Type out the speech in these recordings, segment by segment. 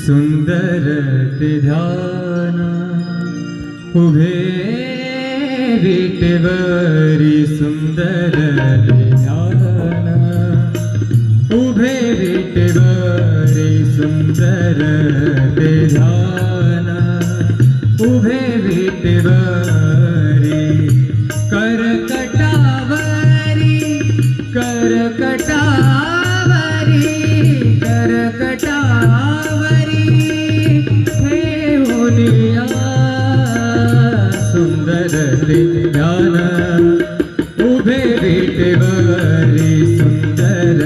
सुंदर ते ध्यान उभे विटेवरी सुंदर ते ध्यान उभे विटेवरी सुंदर ते ध्यान उभे विटेवरी करकटावरी करकटावरी करकटावरी ठेवूनिया सुंदर ते ध्यान उभे विटेवरी सुंदर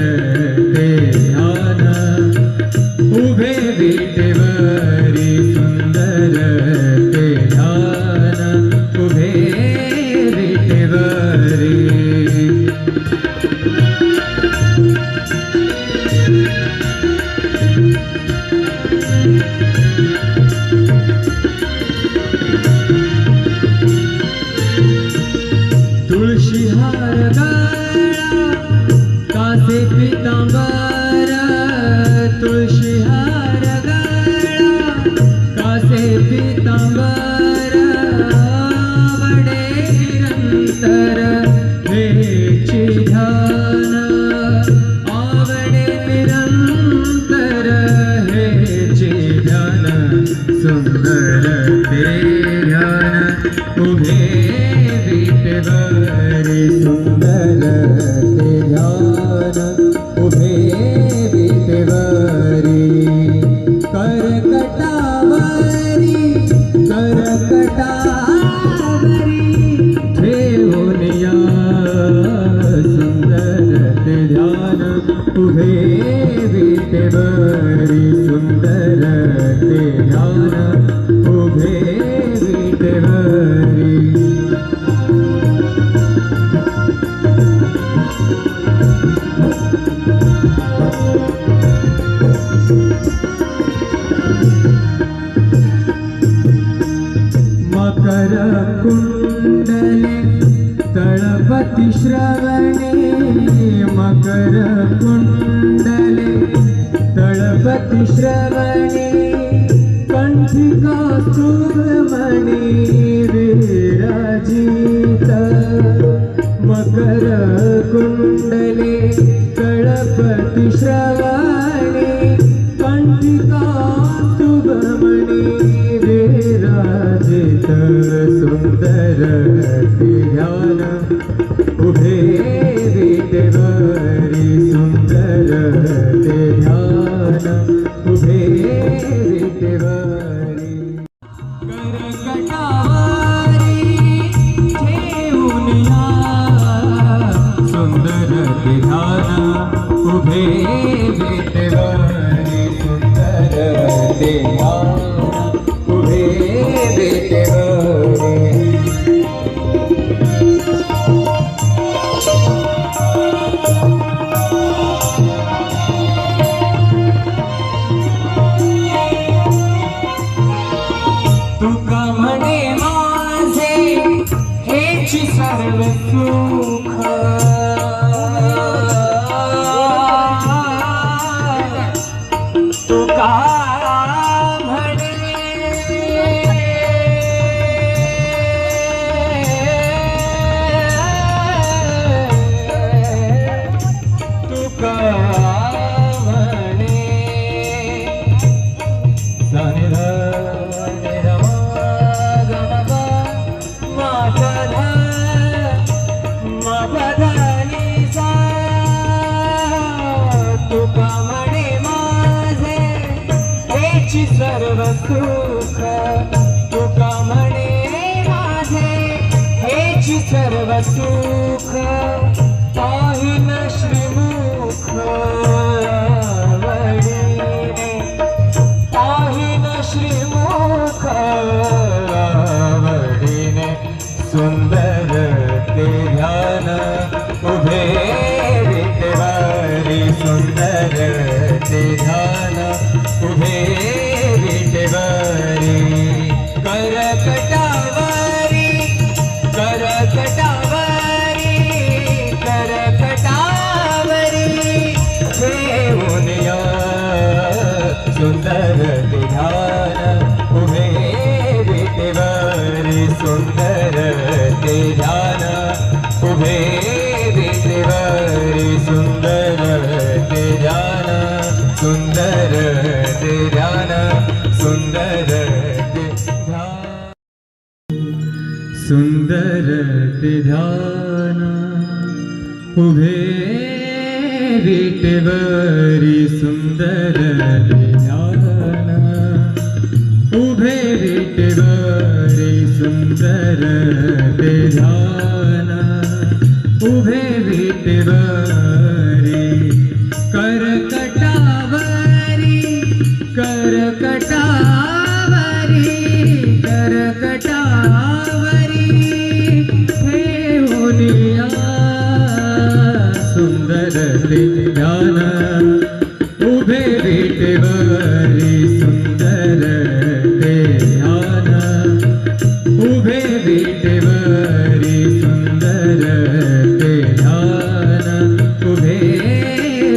ते ध्यान उभे विटेवरी सुंदर ते ध्यान उभे विटेवरी तुळशी हार गळा कासे पितांबर तुळशी हार गळा कासे पितांबर आवडे निरंतर हेची ध्यान आवडे निरंतर हेची ध्यान सुंदर ते ध्यान उभे विटेवरी सुंदर ते ध्यान उभे विटेवरी करकटावरी करकटावरी ठेवूनिया सुंदर ते ध्यान उभे विटेवरी सुंदर ते ध्यान उभे विटेवरी मकर कुंडले तळपति श्रवणे मकर कुंडले तळपति श्रवणे कंठिका सुमणि विराजित मकर कुंडले तळपति श्रवणे कंठिका सुमणि विराजित सुंदर ते ध्यान उभे विटेवरी सुंदर ते ध्यान उभे विटेवरी करकटावरी ठेवूनिया सुंदर ते ध्यान उभे विटेवरी सुंदर ते ध्यान उभे विटेवरी तुका म्हणे माझे हेची सर्व सुख तुका म्हणे तुका म्हणे तुका म्हणे माझे हेची सर्व सुख तुका म्हणे माझे हेची सर्व सुख पाहिन श्रीमुख आवडीने पाहिन श्रीमुख आवडीने सुंदर ते ध्यान उभे विटेवरी सुंदर ते ध्यान उभे विटेवरी करकटावरी करकटावरी करकटावरी ठेवूनिया सुंदर सुंदर ते ध्यान सुंदर ते ध्यान सुंदर ते ध्यान उभे विटेवरी सुंदर ते ध्यान उभे विटेवरी सुंदर ते ध्यान उभे विटेवरी करकटावरी करकटावरी करकटावरी ठेवूनिया सुंदर ते ध्यान उभे विटेवरी सुंदर ते ध्यान उभे विटेवरी सुंदर ते ध्यान उभे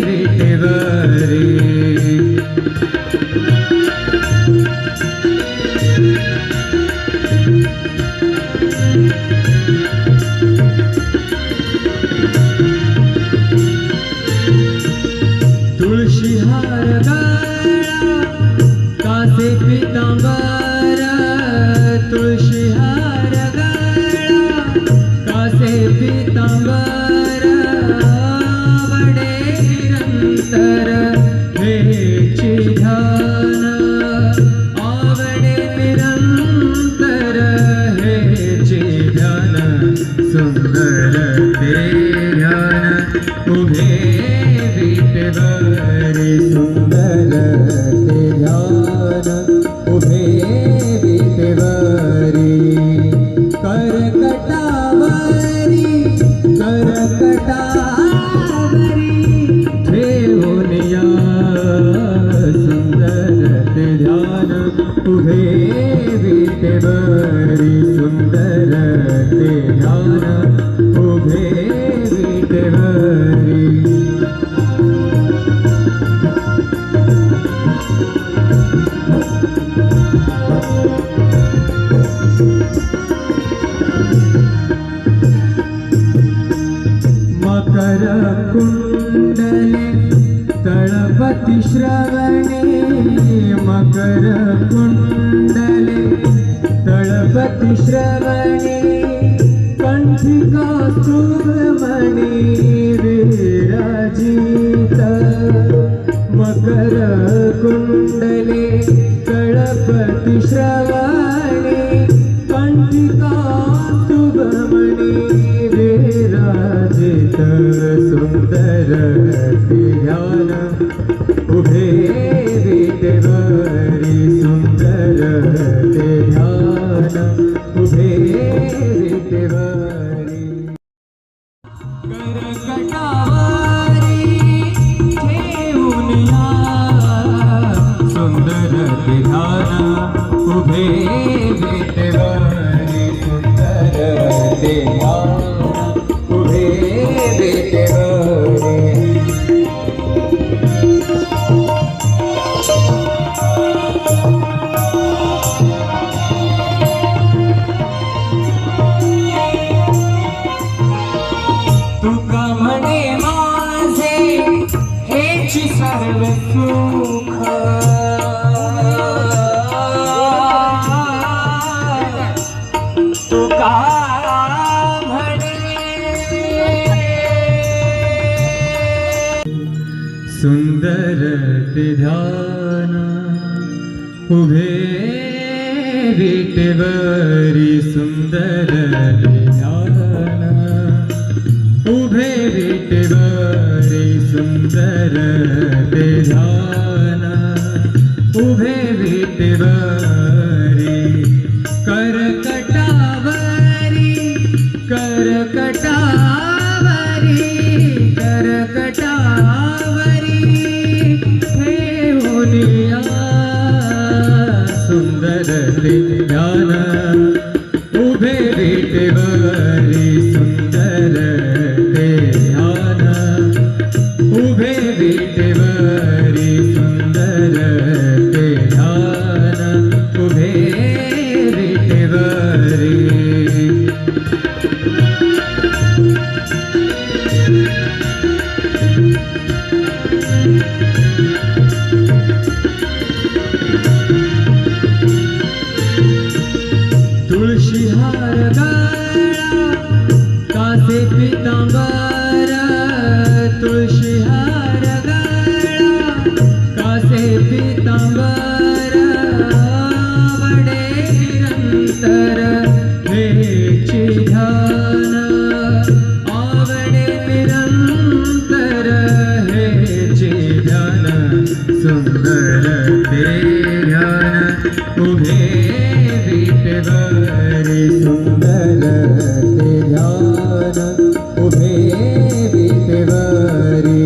विटेवरी तुळशी हार गळा कासे पितांबर तुळशी हार गळा कासे पितांबर आवडे निरंतर हेची ध्यान आवडे निरंतर हेची ध्यान सुंदर ते ध्यान उभे विटेवरी सुंदर ते ध्यान उभे विटेवरी करकटावरी करकटावरी ठेवूनिया सुंदर ते ध्यान उभे विटेवरी सुंदर ते ध्यान उभे विटेवरी मकर कुंडले तळपति श्रवणे मकर कुंडले तळपति श्रवणे कंठिका सुब्रमणि विराजित मकर कुंडले तळपति श्रवणे कंठिका सुब्रमणि विराजित सुंदर ते ध्यान उभे विटेवरी सुंदर ते ध्यान उभे विटेवरी करकटावरी ठेवूनिया सुंदर ते ध्यान उभे विटेवरी सुंदर ते ध्यान उभे विटेवरी तुका म्हणे माझे हेची सर्व सुख तुका सुंदर ते ध्यान उभे विटेवरी सुंदर ते ध्यान उभे विटेवरी सुंदर ते ध्यान उभे विटेवरी करकटावरी करकटावरी करकटावरी ठेवूनिया सुंदर ते ध्यान उभे विटेवरी सुंदर ते ध्यान उभे विटेवरी सुंदर ते ध्यान उभे विटेवरी पीतांबर आवडे निरंतर हेची ध्यान आवडे निरंतर हेची ध्यान सुंदर ते ध्यान उभे विटेवरी सुंदर ते ध्यान उभे विटेवरी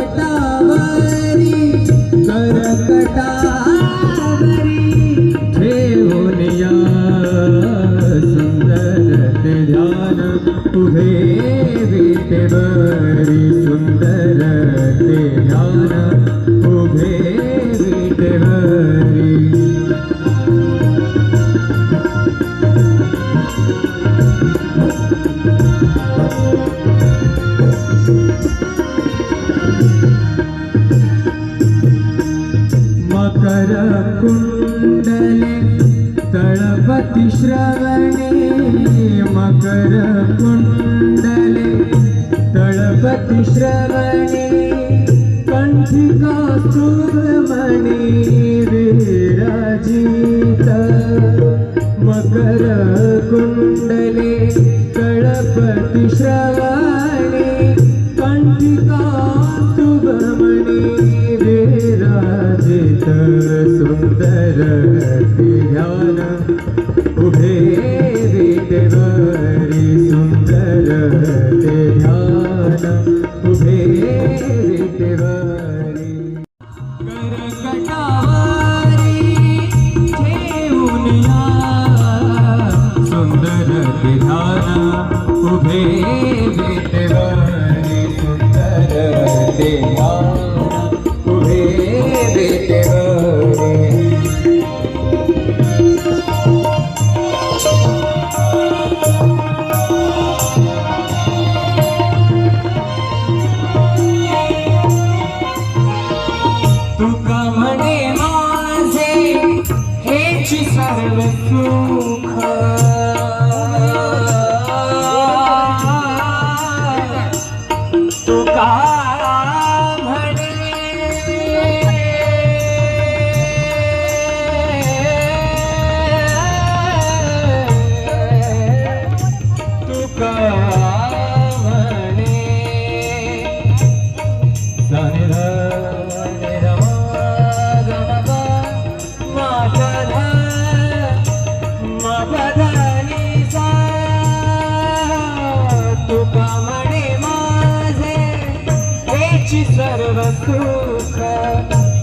करकटावरी करकटावरी ठेवून या सुंदर ते ध्यान उभे विटेवरी सुंदर ते ध्यान उभे विटेवरी मकर कुंडले तळपति श्रवणे मकर कुंडले तळपति श्रवणे कंठिका सुब्रमणि विराजित मकर कुंडले तळपति श्रवणे कंठिका सुब्रमणि विराजित सुंदर ते ध्यान उभे विटेवरी सुंदर ते ध्यान उभे विटेवरी करकटावरी ठेवून या सुंदर ते ध्यान उभे विटेवरी सुंदर ते ध्यान उभे विटेवरी तुका म्हणे माझे हेची सर्व सुख तुका म्हणे तुका म्हणे तुका म्हणे माझे हेची सर्व सुख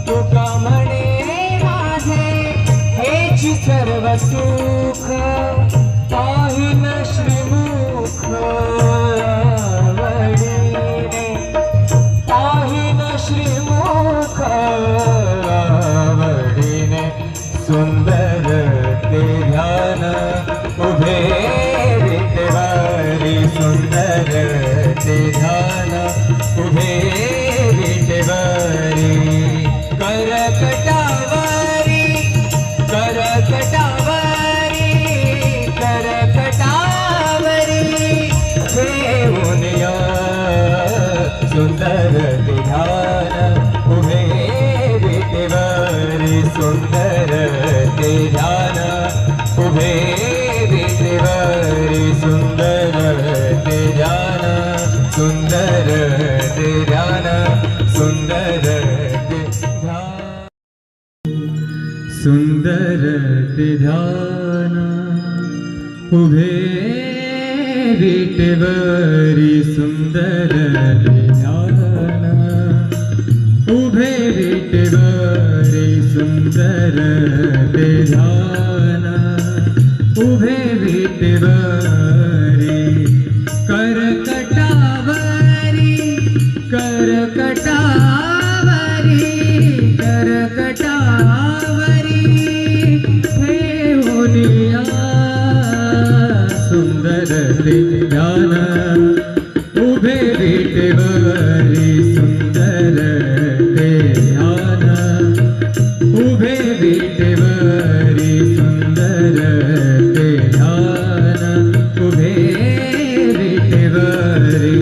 तुका म्हणे माझे हेची सर्व सुख पाहिन श्रीमुख आवडीने पाहिन श्रीमुख आवडीने सुंदर ते ध्यान उभे विटेवरी सुंदर ते ध्यान उभे विटेवरी करकटावरी करकटावरी करकटावरी ठेवून या सुंदर ते ध्यान उभे विटेवरी सुंदर ते ध्यान उभे विटेवरी सुंदर ते ध्यान सुंदर ते ध्यान सुंदर ते ध्यान सुंदर ते ध्यान उभे विटेवरी सुंदर ते ध्यान उभे विटेवरी सुंदर ते ध्यान उभे विटेवरी करकटावरी करकटावरी करकटावरी ठेवून या सुंदर ते ध्यान उभे विटेवरी सुंदर ते ध्यान उभे विटेवरी सुंदर ते ध्यान उभे विटेवरी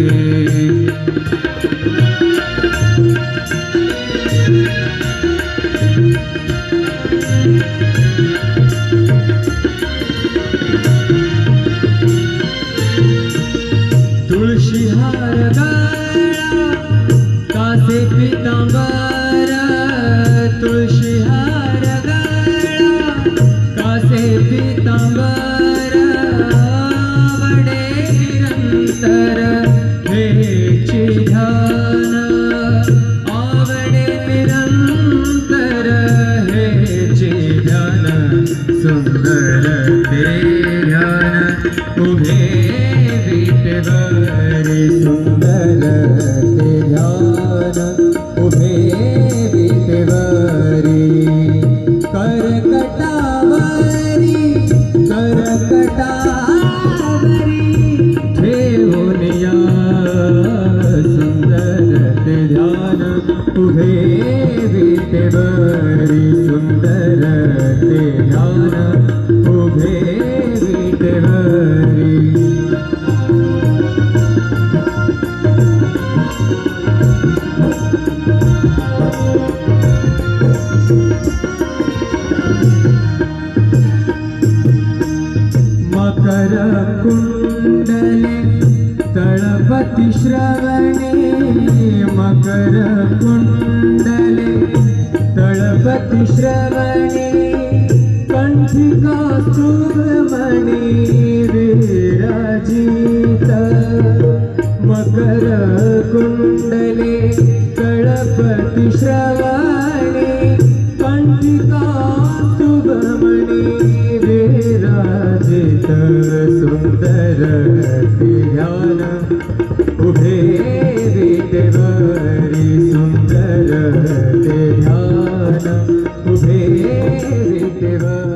विटेवरी सुंदर ते ध्यान उभे विटेवरी मकर कुंडले तळपति श्रवणे मकर कुंडले तळपति श्रवणे कंठिका सुमणि विराजित मकर कुंडले तळपति श्रवणे कंठिका सुमणि विराजित सुंदर ध्यान उभे विटेवरी सुंदर ध्यान उभे विटेवरी